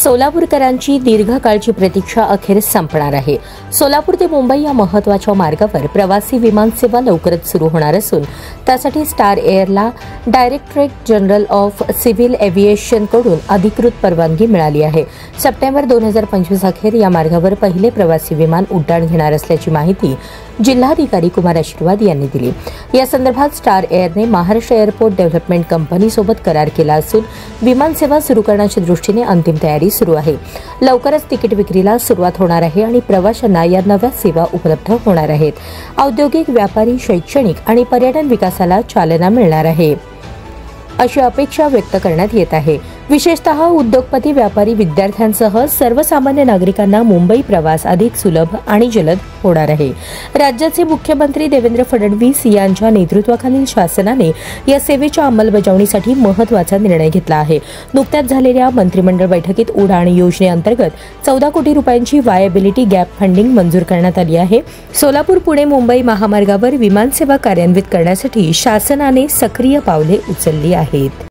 सोलापूरकरांची दीर्घकाळची प्रतीक्षा अखेर संपणार आहे। सोलापूर ते मुंबई या महत्त्वाच्या मार्गावर प्रवासी विमान सेवा लवकरच सुरू होणार असून त्यासाठी स्टार एअरला Directorate General of Civil Aviation कडून अधिकृत परवानगी मिळाली आहे। सप्टेंबर 2025 अखेर या मार्गावर पहिले प्रवासी विमान उड्डाण घेणार असल्याची माहिती जिल्हाधिकारी कुमार आशीर्वाद यांनी दिली। या संदर्भात स्टार एअरने महाराष्ट्र एअरपोर्ट डेव्हलपमेंट कंपनी सोबत करार केला असून विमान सेवा सुरू करण्याच्या दृष्टीने अंतिम तयारी सुरू आहे। लवकरच तिकीट विक्रीला सुरुवात होणार आहे आणि प्रवाशांना या नव्या सेवा उपलब्ध होणार आहेत। औद्योगिक, व्यापारी, शैक्षणिक आणि पर्यटन विकासाला चालना मिळणार आहे अशी अपेक्षा व्यक्त करण्यात येत आहे। विशेषतः उद्योगपती, व्यापारी, विद्यार्थ्यांसह सर्वसामान्य नागरिकांना मुंबई प्रवास अधिक सुलभ आणि जलद होणार आहे। राज्याचे मुख्यमंत्री देवेंद्र फडणवीस यांच्या नेतृत्वाखालील शासनाने या सेवेच्या अंमलबजावणीसाठी महत्त्वाचा निर्णय घेतला आहे। नुकत्याच झालेल्या मंत्रिमंडळ बैठकीत उडाण योजनेअंतर्गत 14 कोटी रुपयांची वायबिलिटी गॅप फंडिंग मंजूर करण्यात आली आहे। सोलापूर पुणे मुंबई महामार्गावर विमानसेवा कार्यान्वित करण्यासाठी शासनाने सक्रिय पावले उचलली आहेत।